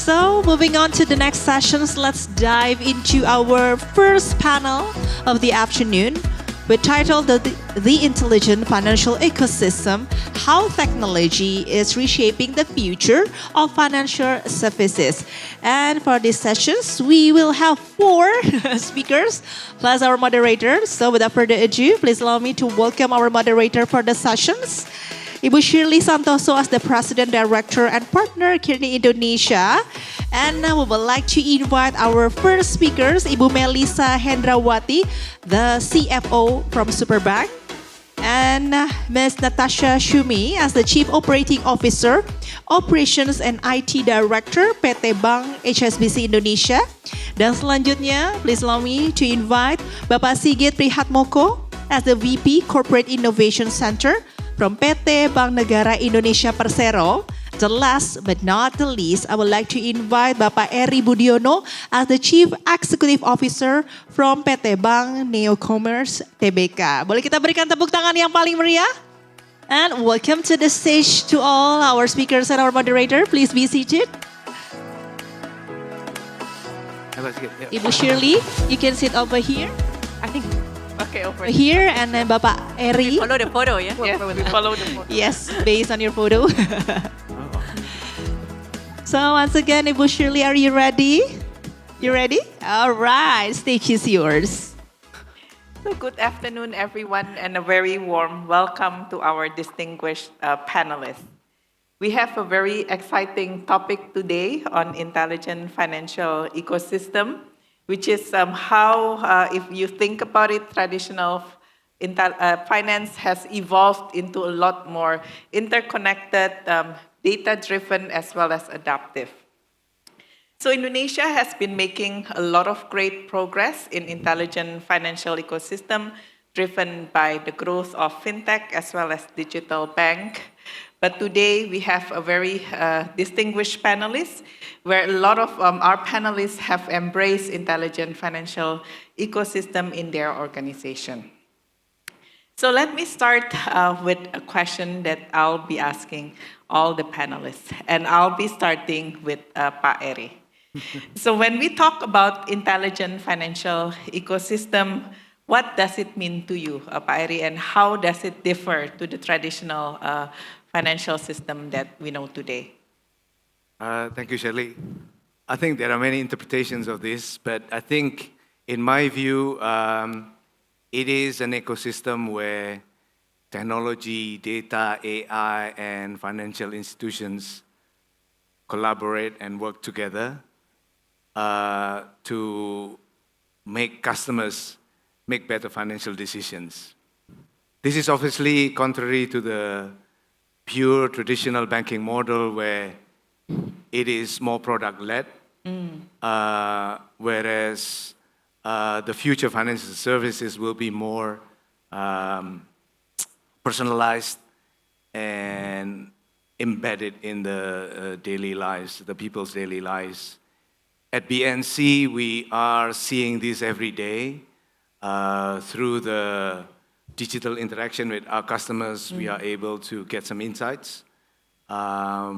So, moving on to the next sessions, let's dive into our first panel of the afternoon, with titled the Intelligent Financial Ecosystem, How Technology is Reshaping the Future of Financial Services. And for these sessions, we will have 4 speakers, plus our moderator. So without further ado, please allow me to welcome our moderator for the sessions, Ibu Shirley Santoso as the President, Director, and Partner, Kearney Indonesia. And we would like to invite our first speakers, Ibu Melissa Hendrawati, the CFO from Superbank, and Ms. Natasha Shumi as the Chief Operating Officer, Operations and IT Director, PT Bank HSBC Indonesia. Dan selanjutnya, please allow me to invite Bapak Sigit Prihatmoko as the VP Corporate Innovation Center from PT Bank Negara Indonesia Persero. The last but not the least, I would like to invite Bapak Eri Budiono as the Chief Executive Officer from PT Bank Neocommerce Tbk. Boleh kita berikan tepuk tangan yang paling meriah? And welcome to the stage to all our speakers and our moderator. Please be seated. Ibu Shirley, you can sit over here. I think. Okay, over here, and then Bapak Eri. We follow the photo, yeah? Yes, we follow the photo. Yes, based on your photo. So once again, Ibu Shirley, are you ready? You ready? All right, stage is yours. So good afternoon, everyone, and a very warm welcome to our distinguished panelists. We have a very exciting topic today on intelligent financial ecosystem, which is how, if you think about it, traditional finance has evolved into a lot more interconnected, data-driven, as well as adaptive. So Indonesia has been making a lot of great progress in intelligent financial ecosystem, driven by the growth of fintech as well as digital bank. But today we have a very distinguished panelists, where a lot of our panelists have embraced intelligent financial ecosystem in their organization. So let me start with a question that I'll be asking all the panelists, and I'll be starting with Pak Eri. So when we talk about intelligent financial ecosystem, what does it mean to you, Pak Eri, and how does it differ to the traditional financial system that we know today? Thank you, Shirley. I think there are many interpretations of this, but I think, in my view, it is an ecosystem where technology, data, AI, and financial institutions collaborate and work together to make customers make better financial decisions. This is obviously contrary to the pure traditional banking model, where it is more product-led, whereas the future financial services will be more personalized and embedded in the daily lives, the people's daily lives. At BNC, we are seeing this every day through the digital interaction with our customers. We are able to get some insights,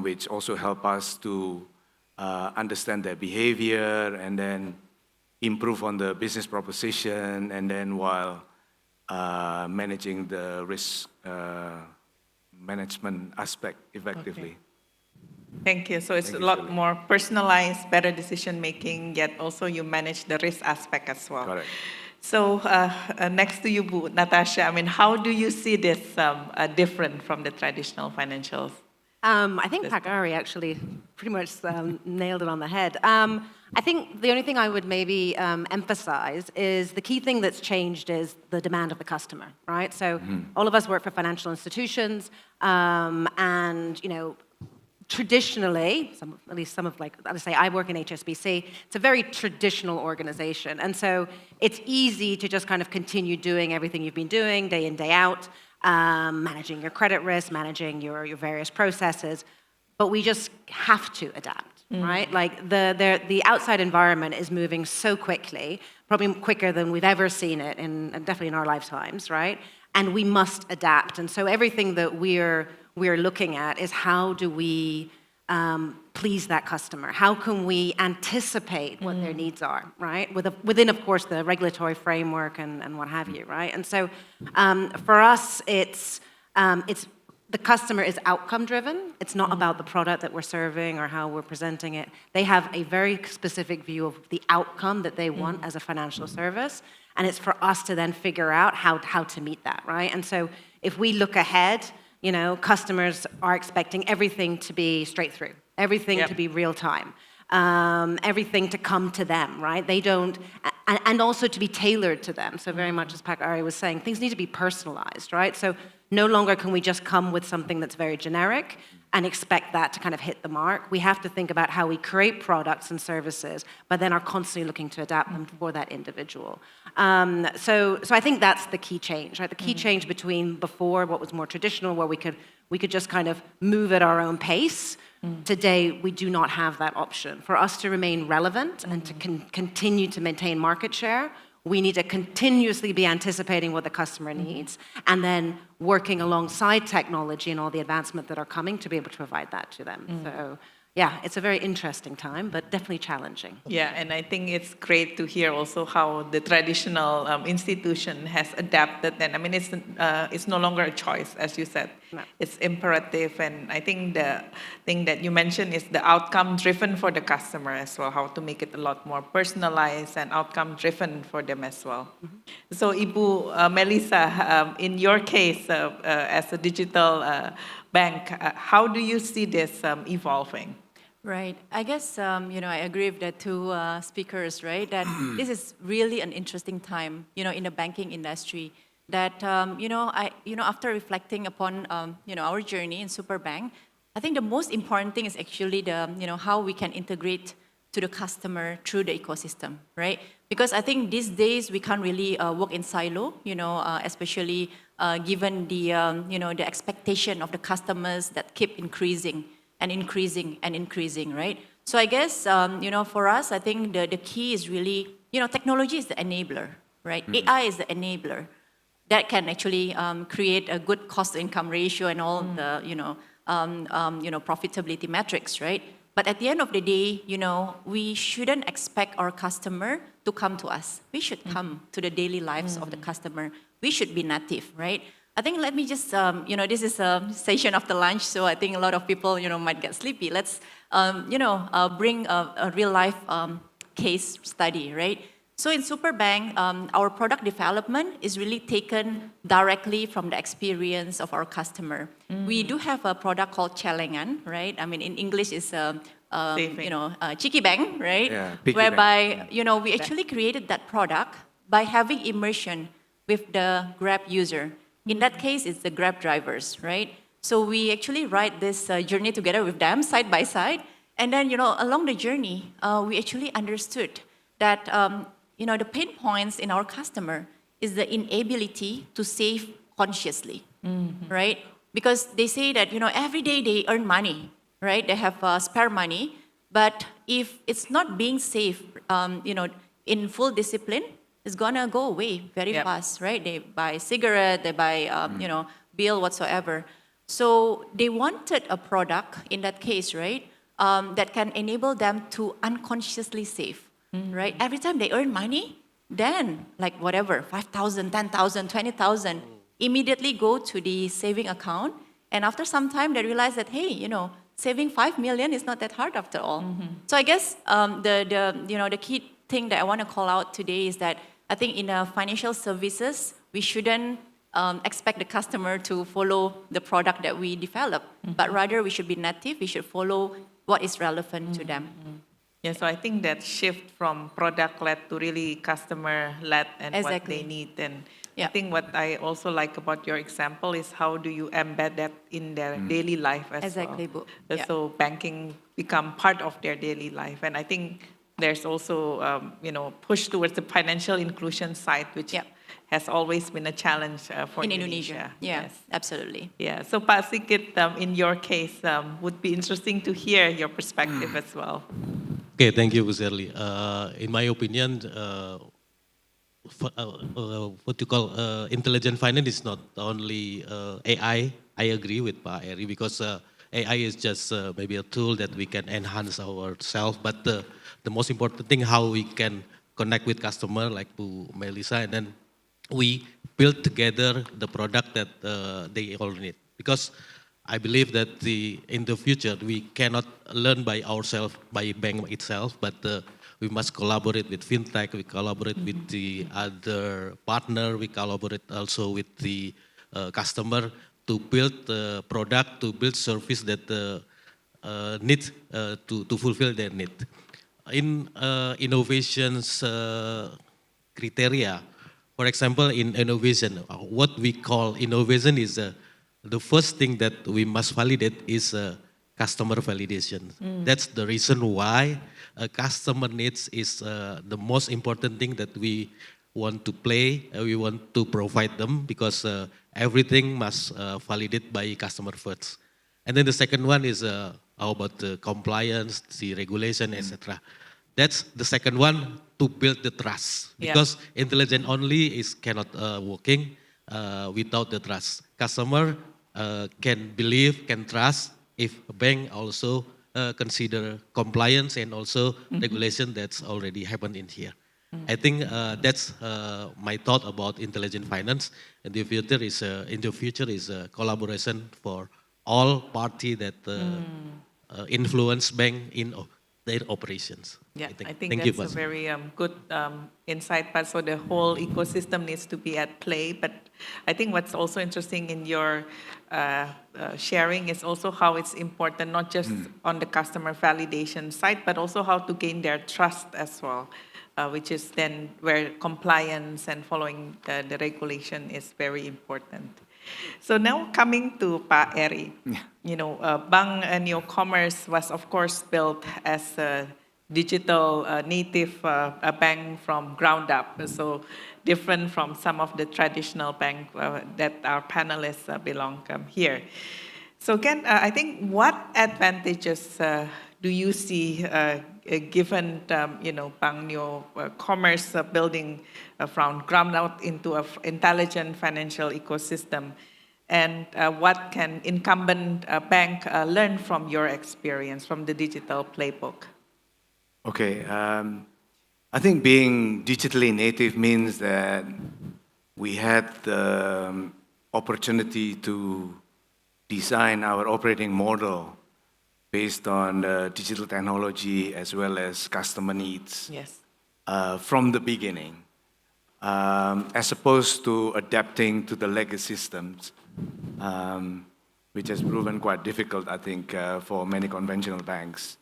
which also help us to understand their behavior and then improve on the business proposition, and then while managing the risk management aspect effectively. Okay. Thank you. So it's a lot more personalized, better decision making, yet also you manage the risk aspect as well. Correct. So next to you, Natasha, I mean, how do you see this different from the traditional financials? I think Pak Eri actually pretty much nailed it on the head. I think the only thing I would maybe emphasize is the key thing that's changed is the demand of the customer, right? So all of us work for financial institutions, and traditionally, at least some of, like, I would say I work in HSBC, it's a very traditional organization. And so it's easy to just kind of continue doing everything you've been doing day in, day out, managing your credit risk, managing your various processes. But we just have to adapt, right? Like the outside environment is moving so quickly, probably quicker than we've ever seen it, definitely in our lifetimes, right? And we must adapt. And so everything that we're looking at is how do we please that customer? How can we anticipate what their needs are, right? Within, of course, the regulatory framework and what have you, right? And so for us, it's the customer is outcome driven. It's not about the product that we're serving or how we're presenting it. They have a very specific view of the outcome that they want as a financial service. And it's for us to then figure out how to meet that, right? And so if we look ahead, customers are expecting everything to be straight through, everything to be real time, everything to come to them, right? They don't, and also to be tailored to them. So very much as Pak Ari was saying, things need to be personalized, right? So no longer can we just come with something that's very generic and expect that to kind of hit the mark. We have to think about how we create products and services, but then are constantly looking to adapt them for that individual. So I think that's the key change, right? The key change between before, what was more traditional, where we could just kind of move at our own pace. Today, we do not have that option. For us to remain relevant and to continue to maintain market share, we need to continuously be anticipating what the customer needs and then working alongside technology and all the advancement that are coming to be able to provide that to them. So yeah, it's a very interesting time, but definitely challenging. Yeah, and I think it's great to hear also how the traditional institution has adapted. And I mean, it's no longer a choice, as you said. No. It's imperative. And I think the thing that you mentioned is the outcome driven for the customer as well, how to make it a lot more personalized and outcome driven for them as well. So Ibu Melissa, in your case as a digital bank, how do you see this evolving? Right. I guess, I agree with the two speakers, right? That this is really an interesting time, in the banking industry. That, after reflecting upon, our journey in Superbank, I think the most important thing is actually how we can integrate to the customer through the ecosystem, right? Because I think these days we can't really work in silo, especially given the, the expectation of the customers that keep increasing and increasing, right? So I guess, for us, I think the key is really, technology is the enabler, right? AI is the enabler that can actually create a good cost-to-income ratio and all the, profitability metrics, right? But at the end of the day, we shouldn't expect our customer to come to us. We should come to the daily lives of the customer. We should be native, right? I think let me just, this is a session after lunch, so I think a lot of people, might get sleepy. Let's, bring a real life case study, right? So in Superbank, our product development is really taken directly from the experience of our customer. We do have a product called Celengan, right? I mean, in English it's cheeky bank, right? Yeah, piggy whereby, bank. we actually created that product by having immersion with the Grab user. In that case, it's the Grab drivers, right? So we actually ride this journey together with them side by side. And then, along the journey, we actually understood that, the pain points in our customer is the inability to save consciously, right? Because they say that, every day they earn money, right? They have spare money. But if it's not being saved, in full discipline, it's gonna go away very fast, right? They buy cigarette, they buy, bill whatsoever. So they wanted a product in that case, right? That can enable them to unconsciously save, right? Every time they earn money, then like whatever, 5,000, 10,000, 20,000, immediately go to the saving account. And after some time, they realize that, hey, saving 5 million is not that hard after all. So I guess the key thing that I want to call out today is that I think in financial services, we shouldn't expect the customer to follow the product that we develop, but rather we should be native, we should follow what is relevant to them. Yeah, so I think that shift from product-led to really customer-led and what they need. And I think what I also like about your example is how do you embed that in their daily life as well. So banking become part of their daily life. And I think there's also, push towards the financial inclusion side, which has always been a challenge for Indonesia. Yeah, yes. Absolutely. Yeah, so Pak Sigit, in your case, would be interesting to hear your perspective as well. Okay, thank you, Shirley. In my opinion, what you call intelligent finance is not only AI. I agree with Pak Eri because AI is just maybe a tool that we can enhance ourselves, but the most important thing, how we can connect with customer, like Bu Melissa, and then we build together the product that they all need. Because I believe that in the future, we cannot learn by ourselves, by bank itself, but we must collaborate with fintech, we collaborate with the other partner, we collaborate also with the customer to build the product, to build service that need to fulfill their need. In innovations criteria, for example, in innovation, what we call innovation is the first thing that we must validate is customer validation. That's the reason why customer needs is the most important thing that we want to play, we want to provide them, because everything must validate by customer first. And then the second one is how about the compliance, the regulation, etc. That's the second one, to build the trust, because intelligent only is cannot working without the trust. Customer can believe, can trust if a bank also consider compliance and also regulation that's already happened in here. I think that's my thought about intelligent finance. And the future is a collaboration for all party that influence bank in their operations. Yeah, I think Thank you, that's a Pastor. very good insight, but so the whole ecosystem needs to be at play. But I think what's also interesting in your sharing is also how it's important, not just on the customer validation side, but also how to gain their trust as well, which is then where compliance and following the regulation is very important. So now coming to Pa Eri, Bank Neo-Commerce was of course built as a digital native bank from ground up, so different from some of the traditional banks that our panelists belong here. So Ken, I think what advantages do you see given Bank Neo-Commerce building from ground out into an intelligent financial ecosystem, and what can incumbent bank learn from your experience from the digital playbook? Okay, I think being digitally native means that we had the opportunity to design our operating model based on digital technology as well as customer needs. Yes. From the beginning, as opposed to adapting to the legacy systems, which has proven quite difficult, I think, for many conventional banks.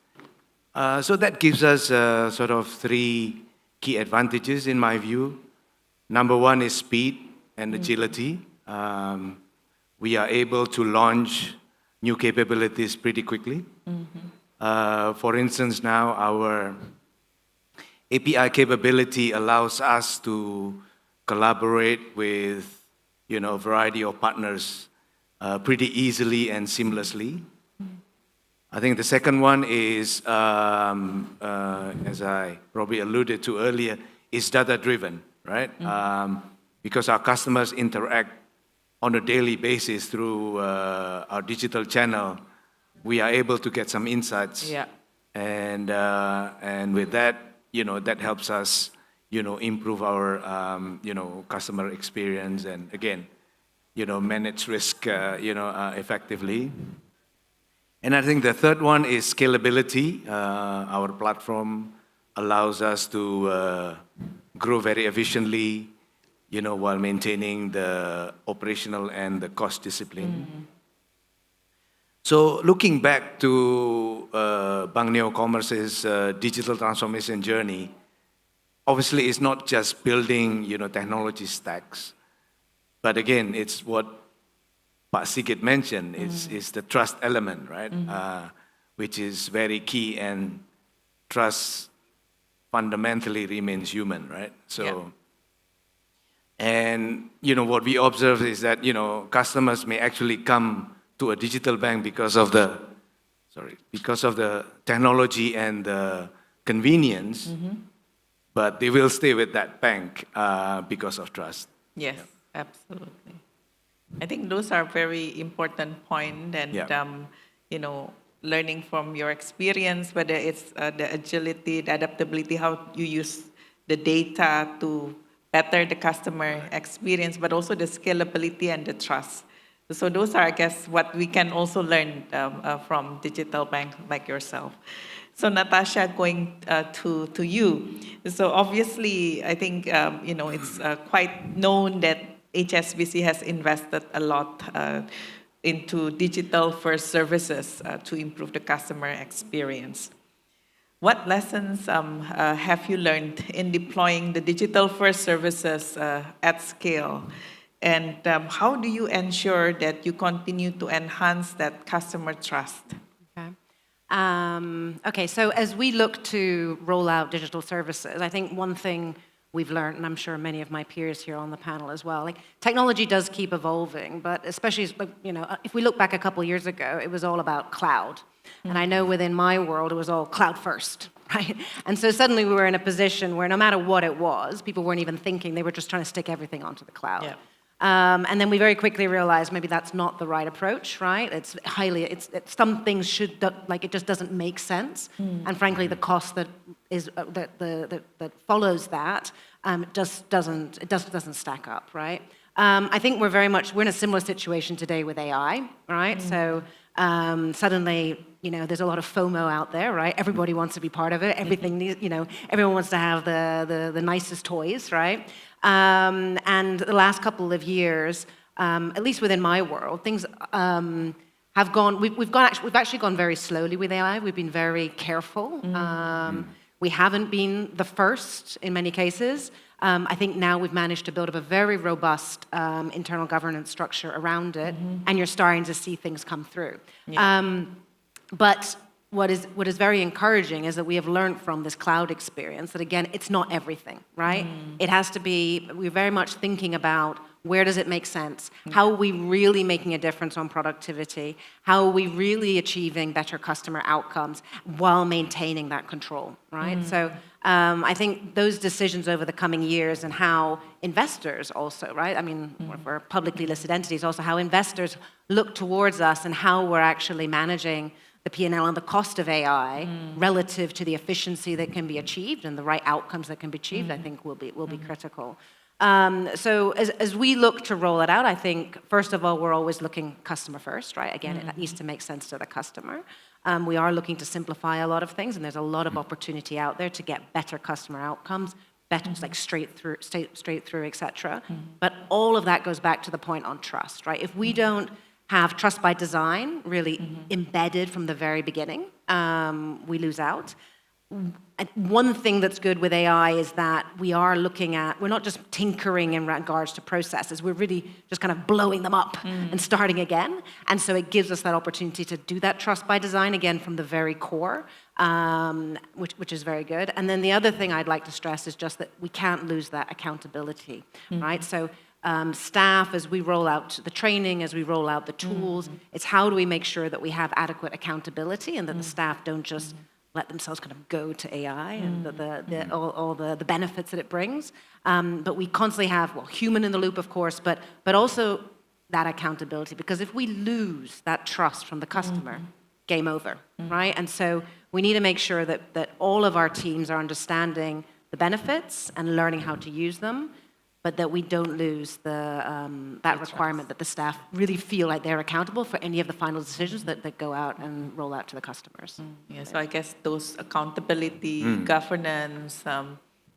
So that gives us sort of three key advantages in my view. Number one is speed and agility. We are able to launch new capabilities pretty quickly. For instance, now our API capability allows us to collaborate with a variety of partners pretty easily and seamlessly. I think the second one is, as I probably alluded to earlier, is data-driven, right? Because our customers interact on a daily basis through our digital channel, we are able to get some insights. Yeah. And with that, that helps us, improve our, customer experience and again, manage risk, effectively. And I think the third one is scalability. Our platform allows us to grow very efficiently, while maintaining the operational and the cost discipline. So looking back to Bank Neo-Commerce's digital transformation journey, obviously it's not just building, technology stacks, but again, it's what Pak Sigit mentioned, is the trust element, right? Which is very key, and trust fundamentally remains human, right? So, and what we observe is that customers may actually come to a digital bank because of the technology and the convenience, but they will stay with that bank because of trust. Yes, absolutely. I think those are very important points, and learning from your experience, whether it's the agility, the adaptability, how you use the data to better the customer experience, but also the scalability and the trust. So those are, I guess, what we can also learn from digital bank like yourself. So Natasha, going to you. So obviously, I think it's quite known that HSBC has invested a lot into digital-first services to improve the customer experience. What lessons have you learned in deploying the digital-first services at scale? And how do you ensure that you continue to enhance that customer trust? Okay, so as we look to roll out digital services, I think one thing we've learned, and I'm sure many of my peers here on the panel as well, like technology does keep evolving, but especially, if we look back a couple years ago, it was all about cloud. And I know within my world, it was all cloud first, right? And so suddenly we were in a position where no matter what it was, people weren't even thinking, they were just trying to stick everything onto the cloud. Yeah. And then we very quickly realized maybe that's not the right approach, right? Some things it just doesn't make sense. And frankly, the cost that follows that just doesn't stack up, right? I think we're in a similar situation today with AI, right? So suddenly, there's a lot of FOMO out there, right? Everybody wants to be part of it. Everything needs, everyone wants to have the nicest toys, right? And the last couple of years, at least within my world, things have gone. We've actually gone very slowly with AI. We've been very careful. We haven't been the first in many cases. I think now we've managed to build up a very robust internal governance structure around it, and you're starting to see things come through. Yeah. But what is very encouraging is that we have learned from this cloud experience that, again, it's not everything, right? It has to be, we're very much thinking about where does it make sense? How are we really making a difference on productivity? How are we really achieving better customer outcomes while maintaining that control, right? So I think those decisions over the coming years and how investors also, right? I mean, we're publicly listed entities, also how investors look towards us and how we're actually managing the P&L and the cost of AI relative to the efficiency that can be achieved and the right outcomes that can be achieved, I think will be critical. So as we look to roll it out, I think, first of all, we're always looking customer first, right? Again, it needs to make sense to the customer. We are looking to simplify a lot of things, and there's a lot of opportunity out there to get better customer outcomes, better like straight through, et cetera. But all of that goes back to the point on trust, right? If we don't have trust by design really embedded from the very beginning, we lose out. One thing that's good with AI is that we're not just tinkering in regards to processes, we're really just kind of blowing them up and starting again. And so it gives us that opportunity to do that trust by design again from the very core, which is very good. And then the other thing I'd like to stress is just that we can't lose that accountability, right? So staff, as we roll out the training, as we roll out the tools, it's how do we make sure that we have adequate accountability and that the staff don't just let themselves kind of go to AI and all the benefits that it brings. But we constantly have, human in the loop, of course, but also that accountability. Because if we lose that trust from the customer, game over, right? And so we need to make sure that all of our teams are understanding the benefits and learning how to use them, but that we don't lose that requirement that the staff really feel like they're accountable for any of the final decisions that go out and roll out to the customers. Yeah, so I guess those accountability, governance,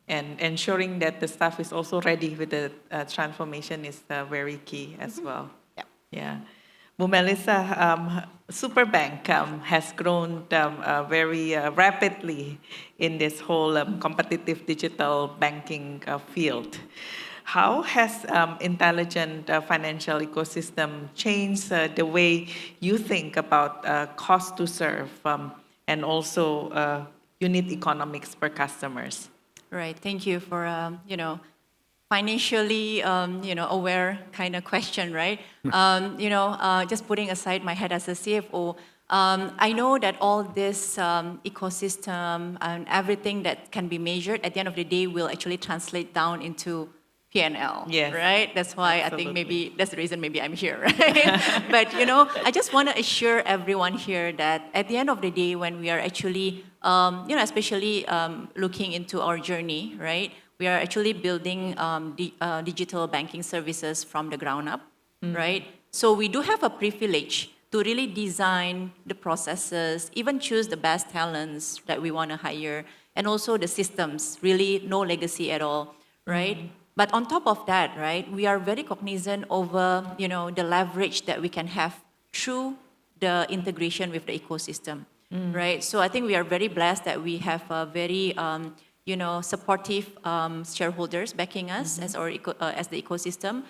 and ensuring that the staff is also ready with the transformation is very key as well. Yeah. Bu Melissa, Superbank has grown very rapidly in this whole competitive digital banking field. How has intelligent financial ecosystem changed the way you think about cost to serve and also unit economics per customers? Right. Thank you for financially aware kind of question, right? Just putting aside my head as a CFO, I know that all this ecosystem and everything that can be measured at the end of the day will actually translate down into P&L, Yes, right? That's why I think absolutely. maybe that's the reason maybe I'm here, right? But I just want to assure everyone here that at the end of the day, when we are actually, especially looking into our journey, right? We are actually building digital banking services from the ground up, right? So we do have a privilege to really design the processes, even choose the best talents that we want to hire, and also the systems, really no legacy at all, right? But on top of that, right, we are very cognizant over, the leverage that we can have through the integration with the ecosystem, right? So I think we are very blessed that we have a very, supportive shareholders backing us as as the ecosystem,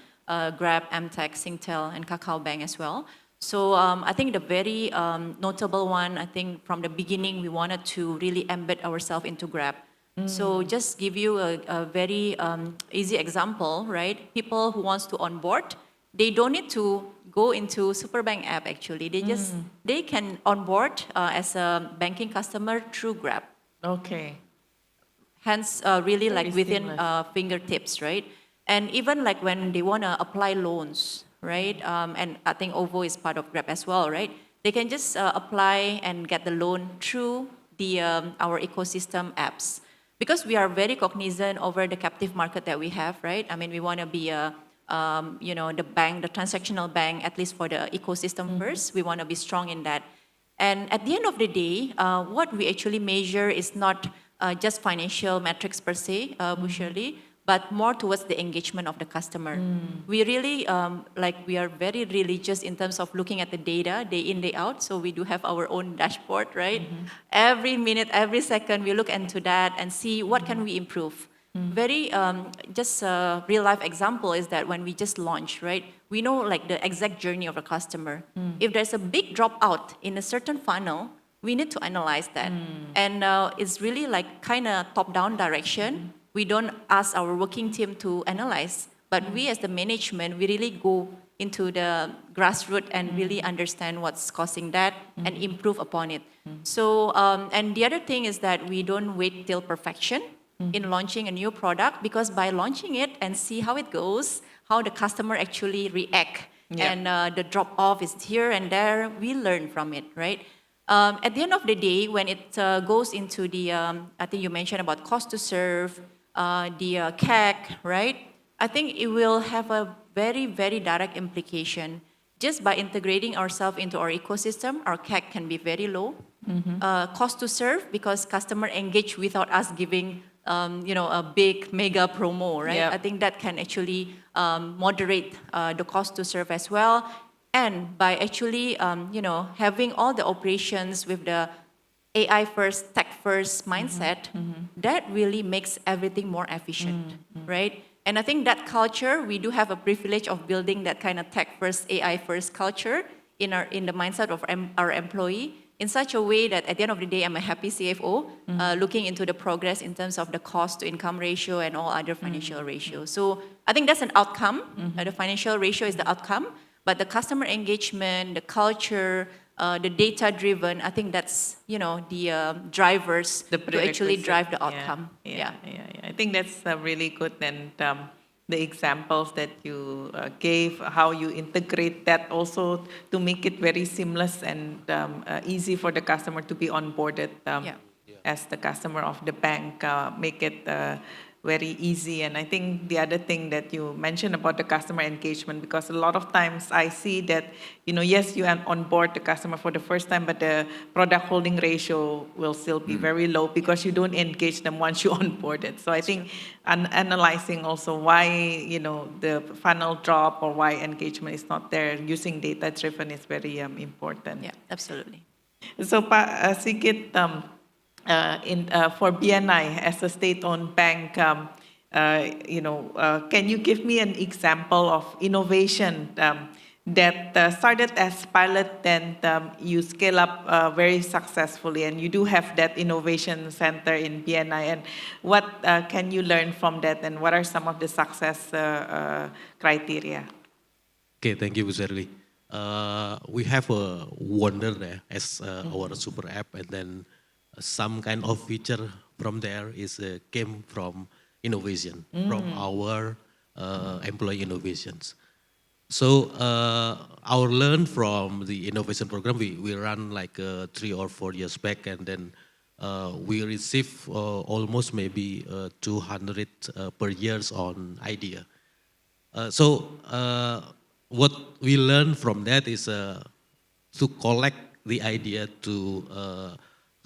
Grab, Amtech, Singtel, and Kakao Bank as well. So I think the very notable one, I think from the beginning, we wanted to really embed ourselves into Grab. So just give you a very easy example, right? People who wants to onboard, they don't need to go into Superbank app actually. They can onboard as a banking customer through Grab. Okay. Hence, really like Very within seamless. fingertips, right? And even like when they want to apply loans, right? And I think OVO is part of Grab as well, right? They can just apply and get the loan through the our ecosystem apps. Because we are very cognizant over the captive market that we have, right? I mean, we want to be the bank, the transactional bank, at least for the ecosystem first. We want to be strong in that. And at the end of the day, what we actually measure is not just financial metrics per se, Shirley, but more towards the engagement of the customer. We really, we are very religious in terms of looking at the data day in, day out. So we do have our own dashboard, right? Every minute, every second, we look into that and see what can we improve. Very, just a real life example is that when we just launch, right? We know like the exact journey of a customer. If there's a big dropout in a certain funnel, we need to analyze that. And it's really like kind of top-down direction. We don't ask our working team to analyze, but we as the management, we really go into the grassroots and really understand what's causing that and improve upon it. So, and the other thing is that we don't wait till perfection in launching a new product, because by launching it and see how it goes, how the customer actually react, and the drop off is here and there, we learn from it, right? At the end of the day, when it goes into the, I think you mentioned about cost to serve, the CAC, right? I think it will have a very, very direct implication. Just by integrating ourselves into our ecosystem, our CAC can be very low. Cost to serve, because customer engage without us giving, a big mega promo, right? Yep. I think that can actually moderate the cost to serve as well. And by actually, having all the operations with the AI first, tech first mindset, that really makes everything more efficient, right? And I think that culture, we do have a privilege of building that kind of tech first, AI first culture in the mindset of our employee, in such a way that at the end of the day, I'm a happy CFO, looking into the progress in terms of the cost to income ratio and all other financial ratios. So I think that's an outcome. The financial ratio is the outcome, but the customer engagement, the culture, the data-driven, I think that's, the drivers The to actually prerequisite. drive the outcome. Yeah. I think that's really good. And the examples that you gave, how you integrate that also to make it very seamless and easy for the customer to be onboarded as the customer of the bank, make it very easy. And I think the other thing that you mentioned about the customer engagement, because a lot of times I see that, yes, you onboard the customer for the first time, but the product holding ratio will still be very low because you don't engage them once you onboard it. So I think analyzing also why, the funnel drop or why engagement is not there, using data-driven is very important. Yeah, absolutely. So, Sigit, for BNI as a state-owned bank, can you give me an example of innovation that started as pilot and you scale up very successfully, and you do have that innovation center in BNI, and what can you learn from that, and what are some of the success criteria? Okay, thank you, Shirley. We have a wonder there as our super app, and then some kind of feature from there is came from innovation from our employee innovations. So our learn from the innovation program, we run like 3 or 4 years back, and then we receive almost maybe 200 per years on idea. What we learn from that is to collect the idea to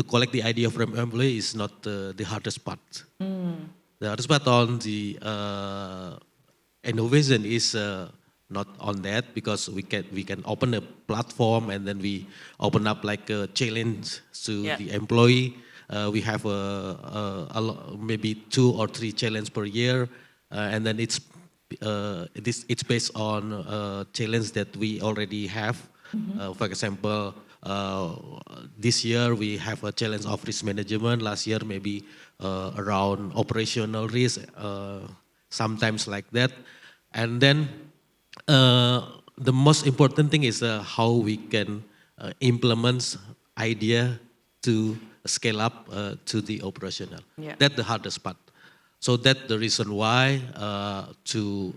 collect the idea from employee is not the hardest part. The hardest part on the innovation is not on that, because we can open a platform and then we open up like a challenge to the employee. We have maybe 2 or 3 challenge per year, and then it's based on challenge that we already have. For example, this year we have a challenge of risk management. Last year maybe around operational risk, sometimes like that. And then the most important thing is how we can implement idea to scale up to the operational. That's the hardest part. So that's the reason why to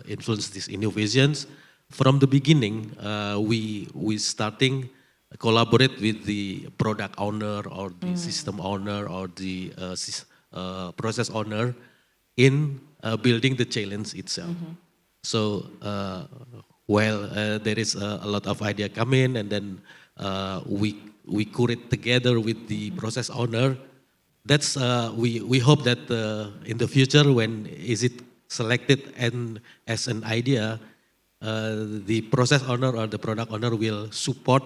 influence these innovations. From the beginning, we starting collaborate with the product owner or the system owner or the process owner in building the challenge itself. So while there is a lot of idea come in, and then we curate together with the process owner. That's we hope that in the future, when is it selected and as an idea, the process owner or the product owner will support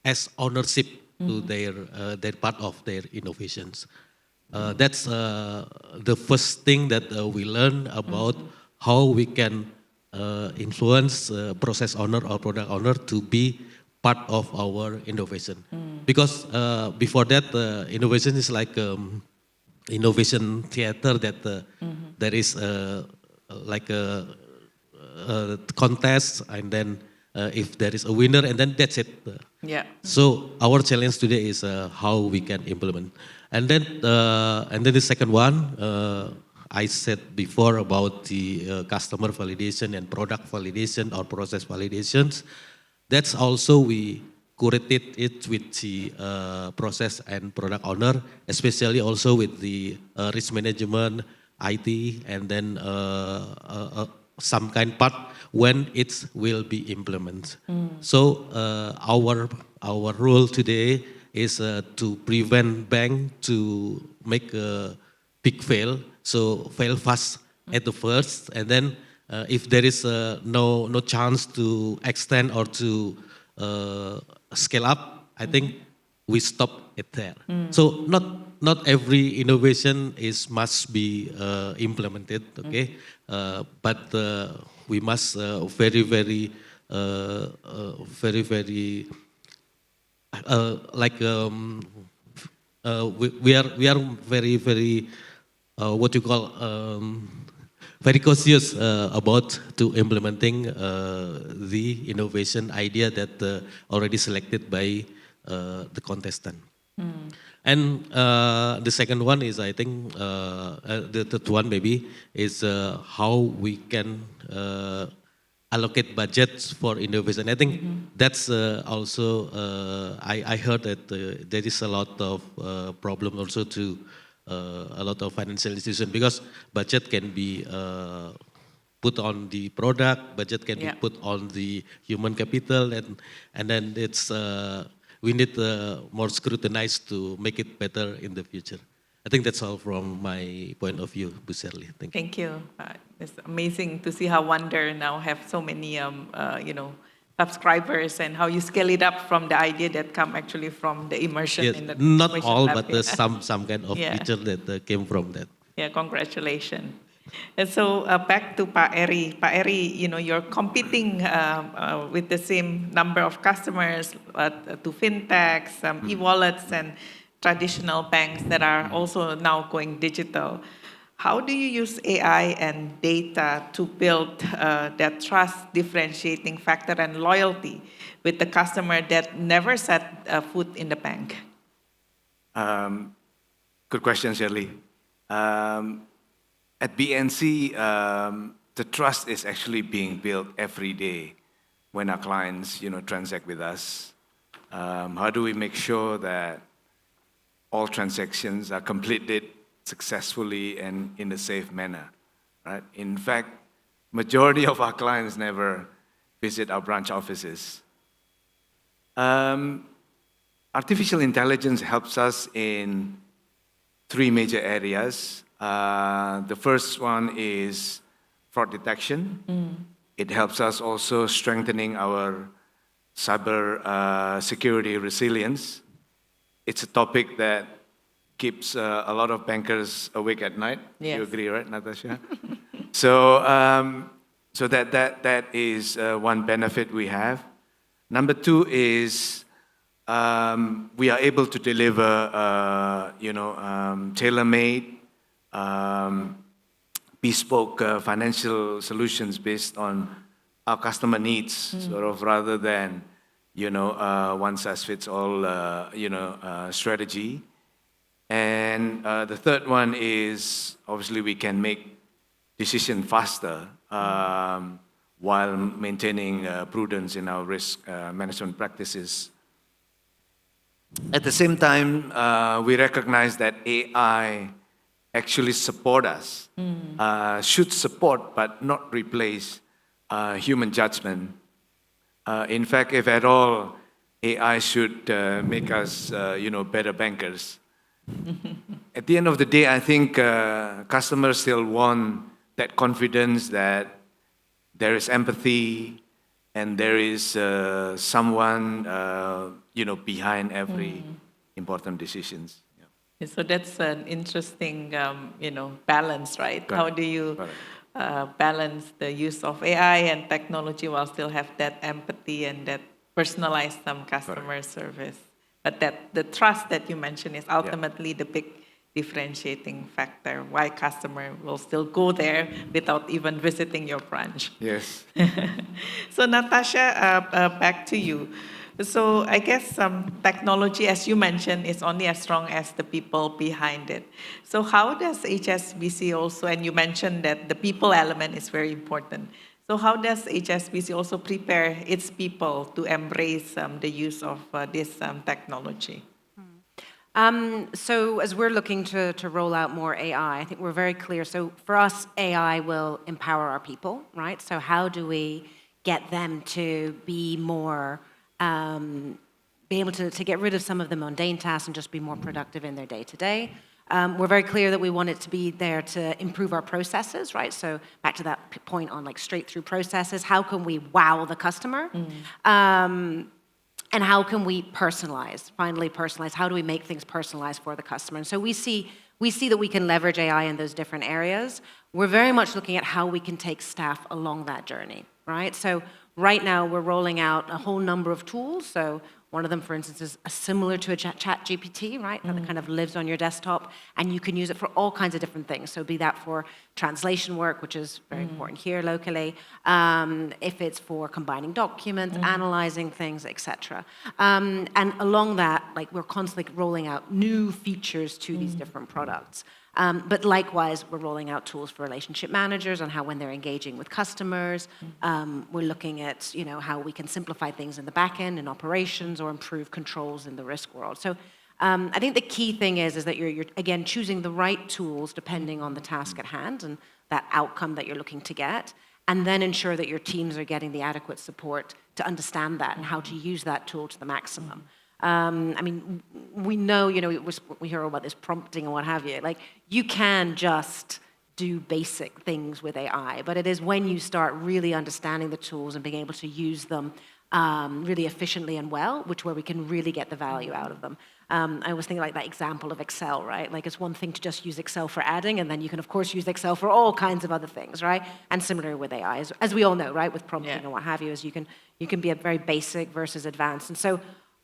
as ownership to their part of their innovations. That's the first thing that we learn about how we can influence process owner or product owner to be part of our innovation. Because before that, innovation is like innovation theater that there is like a contest, and then if there is a winner, and then that's it. So our challenge today is how we can implement. And then the second one, I said before about the customer validation and product validation or process validations. That's also we curated it with the process and product owner, especially also with the risk management, IT, and then some kind part when it will be implemented. So our role today is to prevent bank to make a big fail. So fail fast at the first, and then if there is no chance to extend or to scale up, I think we stop it there. So not every innovation must be implemented, okay? But we must very like we are very what you call very cautious about to implementing the innovation idea that already selected by the contestant. And the second one is, I think, the third one maybe is how we can allocate budgets for innovation. I think that's also, I heard that there is a lot of problem also to a lot of financial institutions, because budget can be put on the product, budget can be put on the human capital, and then it's we need more scrutinized to make it better in the future. I think that's all from my point of view, Bu Shirley. Thank you. Thank you. It's amazing to see how Wonder now have so many, subscribers, and how you scale it up from the idea that come actually from the immersion in the not innovation all, lab. but some kind of feature that came from that. Yeah, congratulations. And so back to Pak Eri. Pak Eri, you're competing with the same number of customers to fintechs, e-wallets, and traditional banks that are also now going digital. How do you use AI and data to build that trust differentiating factor and loyalty with the customer that never set foot in the bank? Good question, Shirley. At BNC, the trust is actually being built every day when our clients, transact with us. How do we make sure that all transactions are completed successfully and in a safe manner, right? In fact, majority of our clients never visit our branch offices. Artificial intelligence helps us in 3 major areas. The first one is fraud detection. It helps us also strengthening our cyber security resilience. It's a topic that keeps a lot of bankers awake at night. Yes. You agree, right, Natasha? So that is one benefit we have. Number 2 is we are able to deliver, tailor-made, bespoke financial solutions based on our customer needs, sort of, rather than, one-size-fits-all, strategy. And the third one is, obviously, we can make decisions faster while maintaining prudence in our risk management practices. At the same time, we recognize that AI actually support us, should support but not replace human judgment. In fact, if at all, AI should make us, better bankers. At the end of the day, I think customers still want that confidence that there is empathy and there is someone, behind every important decisions. Yeah, so that's an interesting, balance, right? Correct. How do you balance the use of AI and technology while still have that empathy and that personalized customer service? But that the trust that you mentioned is ultimately the big differentiating factor, why customer will still go there without even visiting your branch. Yes. So Natasha, back to you. So I guess technology, as you mentioned, is only as strong as the people behind it. So how does HSBC also, and you mentioned that the people element is very important. So how does HSBC also prepare its people to embrace the use of this technology? So as we're looking to roll out more AI, I think we're very clear. So for us, AI will empower our people, right? So how do we get them to be more, be able to get rid of some of the mundane tasks and just be more productive in their day-to-day? We're very clear that we want it to be there to improve our processes, right? So back to that point on straight-through processes, how can we wow the customer? And how can we finally personalize? How do we make things personalized for the customer? And so we see that we can leverage AI in those different areas. We're very much looking at how we can take staff along that journey, right? So right now we're rolling out a whole number of tools. So one of them, for instance, is similar to a ChatGPT, right? That kind of lives on your desktop, and you can use it for all kinds of different things. So be that for translation work, which is very important here locally, if it's for combining documents, analyzing things, etc. And along that, we're constantly rolling out new features to these different products. But likewise, we're rolling out tools for relationship managers on how, when they're engaging with customers, we're looking at how we can simplify things in the back end in operations or improve controls in the risk world. So I think the key thing is that you're again choosing the right tools depending on the task at hand and that outcome that you're looking to get, and then ensure that your teams are getting the adequate support to understand that and how to use that tool to the maximum. I mean, we know, we hear all about this prompting and what have you. You can just do basic things with AI, but it is when you start really understanding the tools and being able to use them really efficiently and well, where we can really get the value out of them. I was thinking that example of Excel, right? It's one thing to just use Excel for adding, and then you can, of course, use Excel for all kinds of other things, right? And similar with AI, as we all know, right? With prompting and what have you, is you can be a very basic versus advanced. And so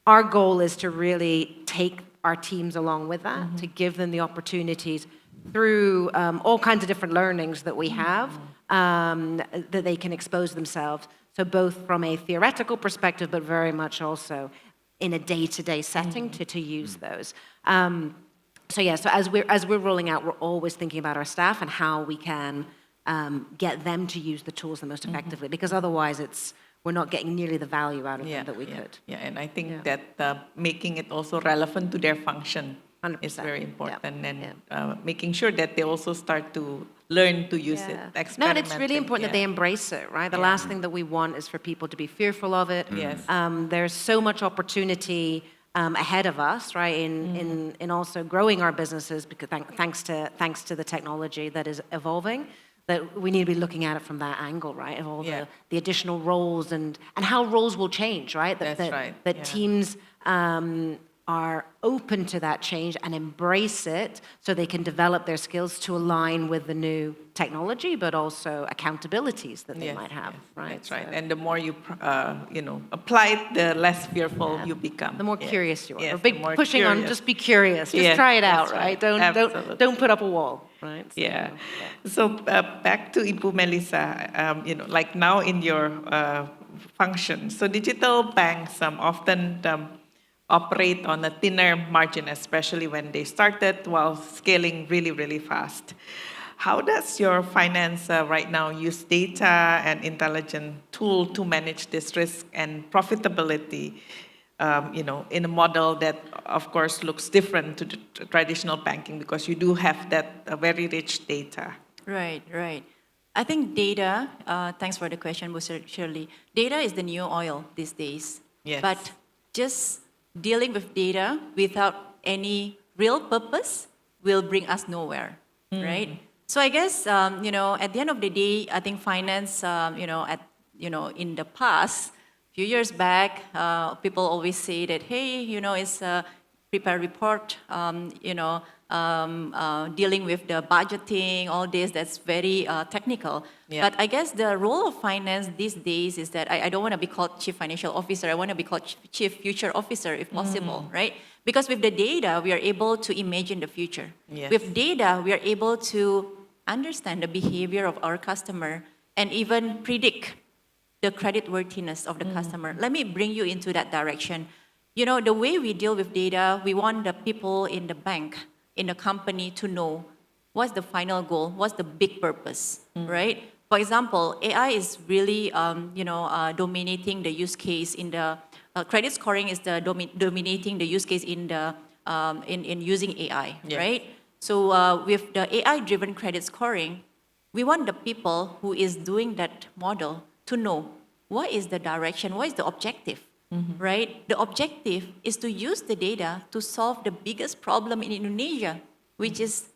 our goal is to really take our teams along with that, to give them the opportunities through all kinds of different learnings that we have, that they can expose themselves. So both from a theoretical perspective, but very much also in a day-to-day setting to use those. So as we're rolling out, we're always thinking about our staff and how we can get them to use the tools the most effectively, because otherwise we're not getting nearly the value out of them that we could. Yeah, and I think that making it also relevant to their function is 100%. very important, Yeah. and making sure that they also start to learn to use it, No, and experiment. it's really important that they embrace it, right? The last thing that we want is for people to be fearful of it. Yes. There's so much opportunity ahead of us, right? In also growing our businesses, because thanks to the technology that is evolving, that we need to be looking at it from that angle, right? Of all the additional roles and how roles will change, right? That teams are open to that change and embrace it so they can develop their skills to align with the new technology, but also accountabilities that they might have, right? That's right. And the more you, apply it, the less fearful you become. The more curious you are. Yes, A big the more pushing on, curious. just be curious. Just Yes, try it that's out, right? Absolutely. Don't put up a wall, right? So back to Ibu Melissa, like now in your function, so digital banks often operate on a thinner margin, especially when they started while scaling really, really fast. How does your finance right now use data and intelligent tool to manage this risk and profitability, in a model that, of course, looks different to the traditional banking because you do have that very rich data? Right. I think data, thanks for the question, Shirley. Data is the new oil these days. Yes. But just dealing with data without any real purpose will bring us nowhere, right? So I guess, at the end of the day, I think finance, in the past, few years back, people always say that, hey, it's a prepare report, dealing with the budgeting, all this, that's very technical. Yeah. But I guess the role of finance these days is that I don't want to be called chief financial officer. I want to be called chief future officer if possible, right? Because with the data, we are able to imagine the future. Yes. With data, we are able to understand the behavior of our customer and even predict the creditworthiness of the customer. Let me bring you into that direction. The way we deal with data, we want the people in the bank, in the company to know what's the final goal, what's the big purpose, right? For example, AI is really, dominating the use case in the credit scoring is the dominating the use case in the in using AI, Yes. right? So with the AI-driven credit scoring, we want the people who is doing that model to know what is the direction, what is the objective, right? The objective is to use the data to solve the biggest problem in Indonesia, which is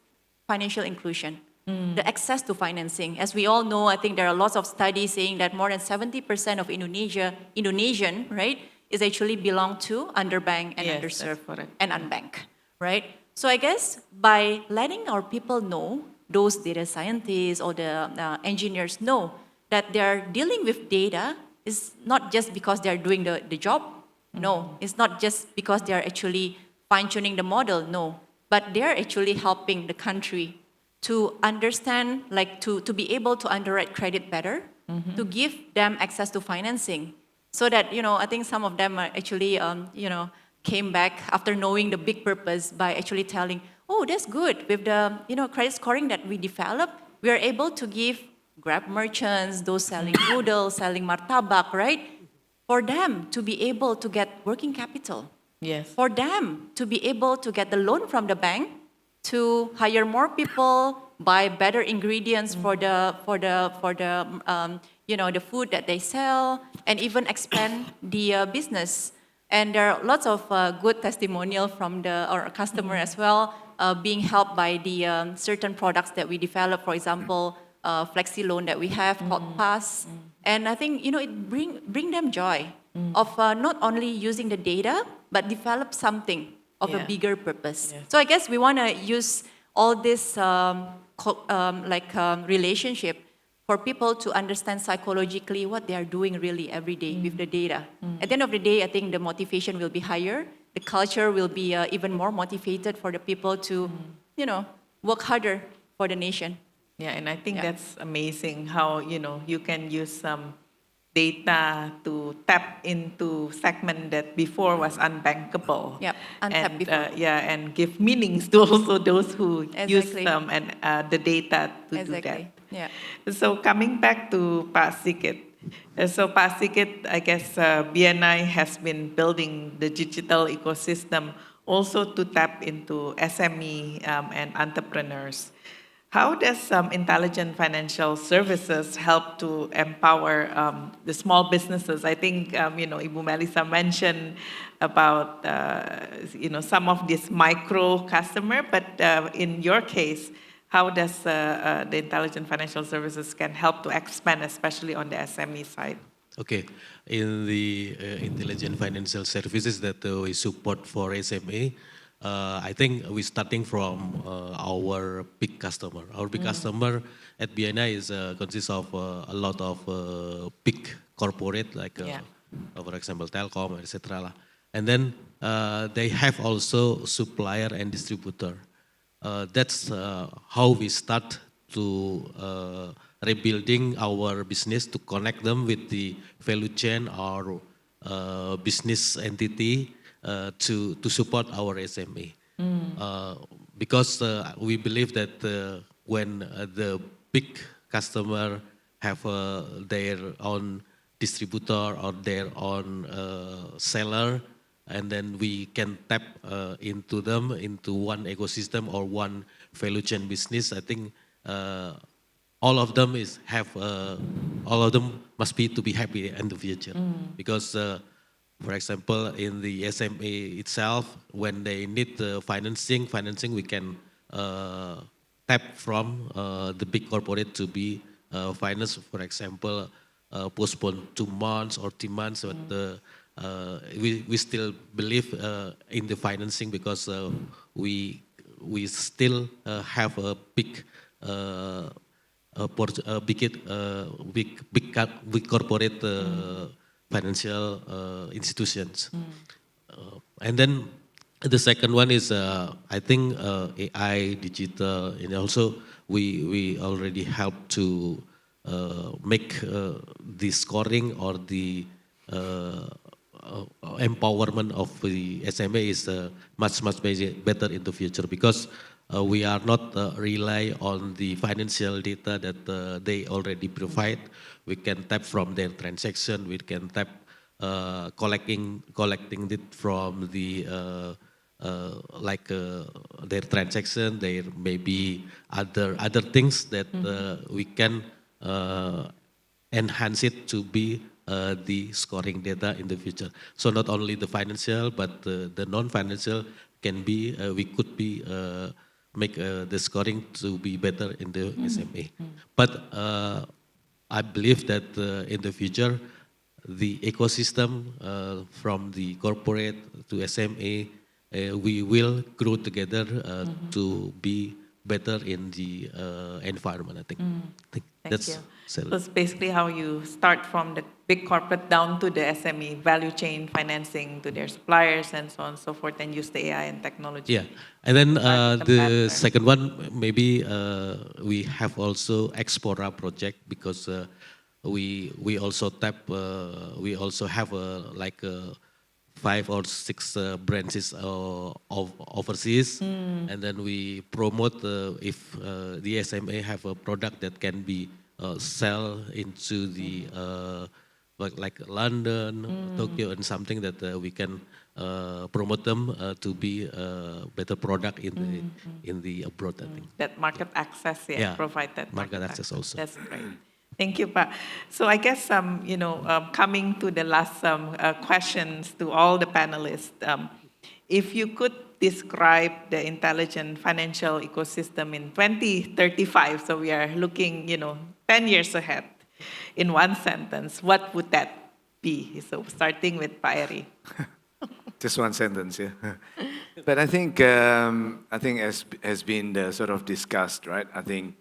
financial inclusion, the access to financing. As we all know, I think there are lots of studies saying that more than 70% of Indonesian, right, is actually belong to underbanked and Yes, underserved that's correct. and unbanked, right? So I guess by letting our people know, those data scientists or the engineers know that they're dealing with data is not just because they're doing the job. No, it's not just because they're actually fine-tuning the model. No, but they're actually helping the country to understand, like to be able to underwrite credit better, to give them access to financing. So that, I think some of them are actually, came back after knowing the big purpose by actually telling, oh, that's good. With the, credit scoring that we developed, we are able to give Grab merchants, those selling noodles, selling martabak, right? For them to be able to get working capital. Yes. For them to be able to get the loan from the bank, to hire more people, buy better ingredients for the the food that they sell, and even expand the business. And there are lots of good testimonial from our customer as well, being helped by the certain products that we develop. For example, flexi loan that we have called Pass. And I think it bring them joy of not only using the data but develop something of a bigger purpose. Yes. So I guess we want to use all this relationship for people to understand psychologically what they are doing really every day with the data. At the end of the day, I think the motivation will be higher. The culture will be even more motivated for the people to, work harder for the nation. Yeah, and I think that's amazing how, you can use some data to tap into segment that before was unbankable. Yep, untapped and, before. and give meanings to also those who use Exactly. them and the data to do Exactly. that. Yeah. So coming back to Pak Sigit. So Pak Sigit, I guess BNI has been building the digital ecosystem also to tap into SME and entrepreneurs. How does intelligent financial services help to empower the small businesses? I think Ibu Melissa mentioned about some of this micro customer, but in your case, how does the intelligent financial services can help to expand, especially on the SME side? Okay, in the intelligent financial services that we support for SME, I think we're starting from our big customer. Our big customer at BNI is consists of a lot of big corporate like, Yeah. for example, Telkom, etc. lah. And then they have also supplier and distributor. That's how we start to rebuilding our business to connect them with the value chain or business entity to support our SME. Because we believe that when the big customer have their own distributor or their own seller, and then we can tap into them into one ecosystem or one value chain business. I think all of them all of them must be to be happy in the future, because for example in the SME itself, when they need financing we can tap from the big corporate to be financed. For example, postpone 2 months or 3 months, but we still believe in the financing because we still have a big big corporate financial institutions. And then the second one is I think AI, digital, and also we already help to make the scoring or the empowerment of the SME is much better in the future, because we are not rely on the financial data that they already provide. We can tap from their transaction. We can tap collecting it from the their transaction. There may be other things that we can enhance it to be the scoring data in the future. So not only the financial, but the non-financial can be, we could be make the scoring to be better in the SME. But I believe that in the future, the ecosystem from the corporate to SME, we will grow together to be better in the environment, I think. Thank you. So it's basically how you start from the big corporate down to the SME value chain financing to their suppliers and so on and so forth, and use the AI and technology. Yeah, and then the second one, maybe we have also Expora project, because we also tap, we also have like 5 or 6 branches of overseas, and then we promote if the SME have a product that can be sell into the like London, Tokyo, and something that we can promote them to be a better product in the abroad, I think. That market access, provide that market access also. That's great. Thank you, Pa. So I guess coming to the last questions to all the panelists, if you could describe the intelligent financial ecosystem in 2035, so we are looking 10 years ahead, in one sentence, what would that be? So starting with Pa Eri. Just one sentence, yeah. But I think as has been sort of discussed, right? I think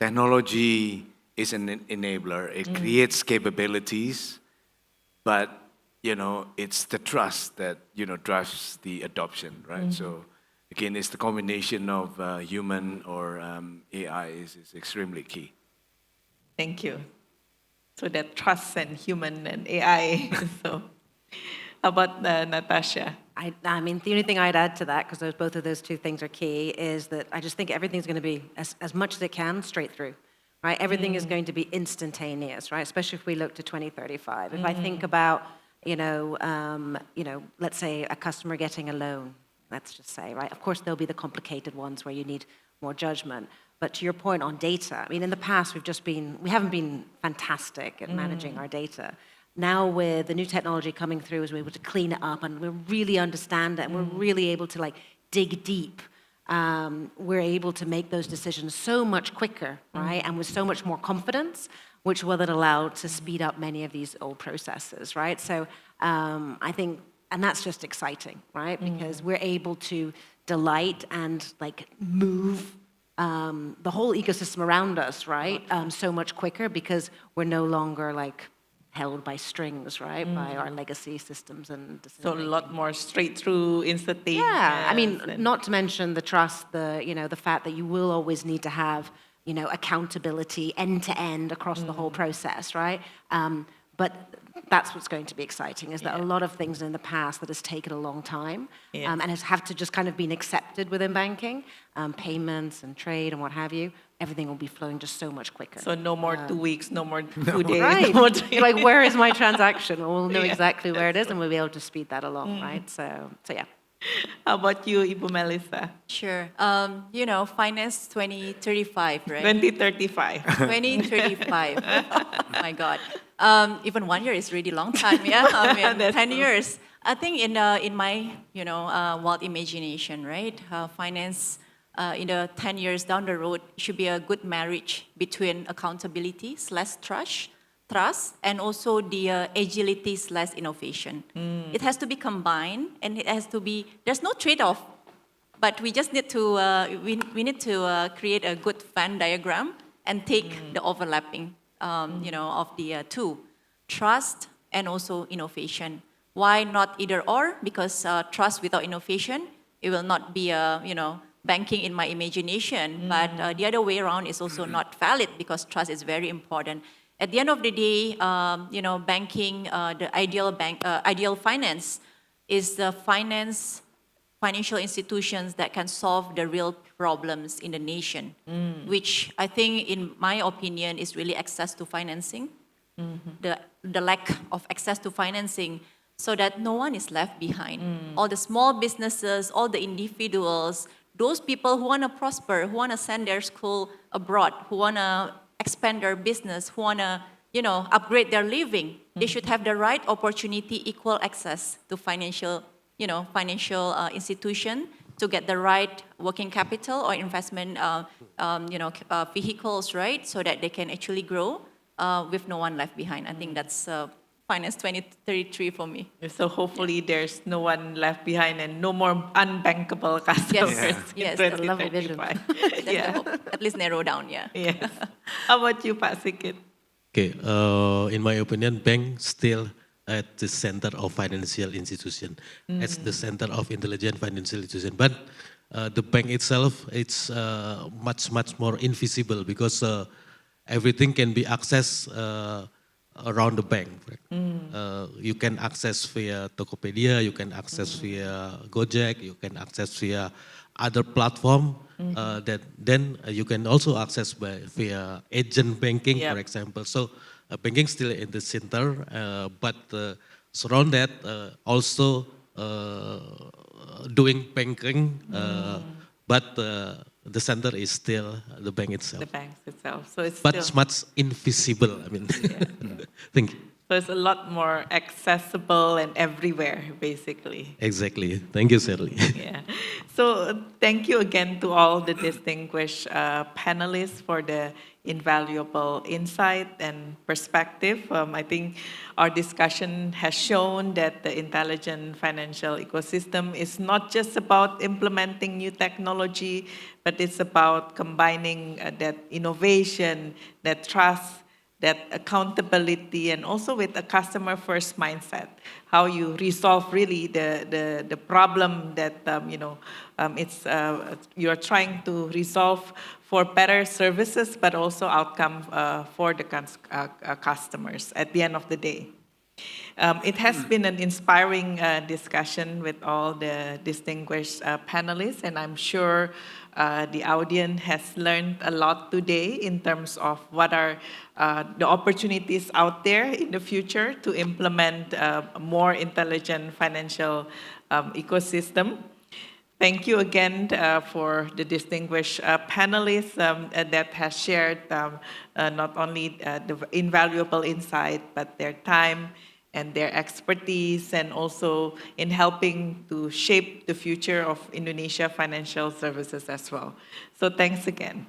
technology is an enabler. It creates capabilities, but it's the trust that drives the adoption, right? So again, it's the combination of human or AI is extremely key. Thank you. So that trust and human and AI. So how about Natasha? I mean, the only thing I'd add to that, because both of those two things are key, is that I just think everything's going to be as much as it can straight through. right? Everything is going to be instantaneous, right? Especially if we look to 2035. If I think about, let's say a customer getting a loan, let's just say, right? Of course, there'll be the complicated ones where you need more judgment. But to your point on data, I mean, in the past, we haven't been fantastic at managing our data. Now with the new technology coming through, as we're able to clean it up and we really understand it and we're really able to like dig deep, we're able to make those decisions so much quicker, right? And with so much more confidence, which will then allow to speed up many of these old processes, right? So I think, and that's just exciting, right? Because we're able to delight and like move the whole ecosystem around us, right? So much quicker because we're no longer like held by strings, right? By our legacy systems and So a lot more straight through, instantaneous. Yeah, I mean, not to mention the trust, the fact that you will always need to have, accountability end to end across the whole process, right? But that's what's going to be exciting, is that a lot of things in the past that has taken a long time and has have to just kind of been accepted within banking, payments and trade and what have you, everything will be flowing just so much quicker. So no more 2 weeks, no more 2 days. Right. No more You're like, where is my transaction? We'll know exactly where it is and we'll be able to speed that along, right? So yeah. How about you, Ibu Melissa? Sure. Finance 2035, right? 2035. 2035. Oh my God. Even 1 year is really long time. Yeah, I mean, 10 years. I think in my wild imagination, right? Finance in the 10 years down the road should be a good marriage between accountability / trust, and also the agility / innovation. It has to be combined, and it has to be. There's no trade-off, but we just need to we need to create a good Venn diagram and take the overlapping, of the two, trust and also innovation. Why not either or? Because trust without innovation, it will not be banking in my imagination. But the other way around is also not valid because trust is very important. At the end of the day, banking, the ideal finance is the financial institutions that can solve the real problems in the nation, which I think, in my opinion, is really access to financing, the lack of access to financing, so that no one is left behind. All the small businesses, all the individuals, those people who want to prosper, who want to send their school abroad, who want to expand their business, who want to, upgrade their living, they should have the right opportunity, equal access to financial institution to get the right working capital or investment, vehicles, right? So that they can actually grow with no one left behind. I think that's Finance 2033 for me. So hopefully there's no one left behind and no more unbankable customers. Yes, in that's a lovely vision. 2035. That's the hope. At least narrow down, yeah. Yes. How about you, Pak Sigit? Okay, in my opinion, bank still at the center of financial institution, as the center of intelligent financial institution. But the bank itself, it's much more invisible because everything can be accessed around the bank. You can access via Tokopedia, you can access via Gojek, you can access via other platform. That then you can also access via agent banking, for example. So banking still in the center, but surround that also doing banking, but the center is still the bank itself. The banks itself. So it's but still, much invisible. I mean, thank you. so it's a lot more accessible and everywhere, basically. Exactly. Thank you, Shirley. Yeah. So thank you again to all the distinguished panelists for the invaluable insight and perspective. I think our discussion has shown that the intelligent financial ecosystem is not just about implementing new technology, but it's about combining that innovation, that trust, that accountability, and also with a customer-first mindset, how you resolve really the problem that you're trying to resolve for better services, but also outcome for the customers at the end of the day. It has been an inspiring discussion with all the distinguished panelists, and I'm sure the audience has learned a lot today in terms of what are the opportunities out there in the future to implement a more intelligent financial ecosystem. Thank you again for the distinguished panelists that has shared not only the invaluable insight, but their time and their expertise, and also in helping to shape the future of Indonesia financial services as well. So thanks again.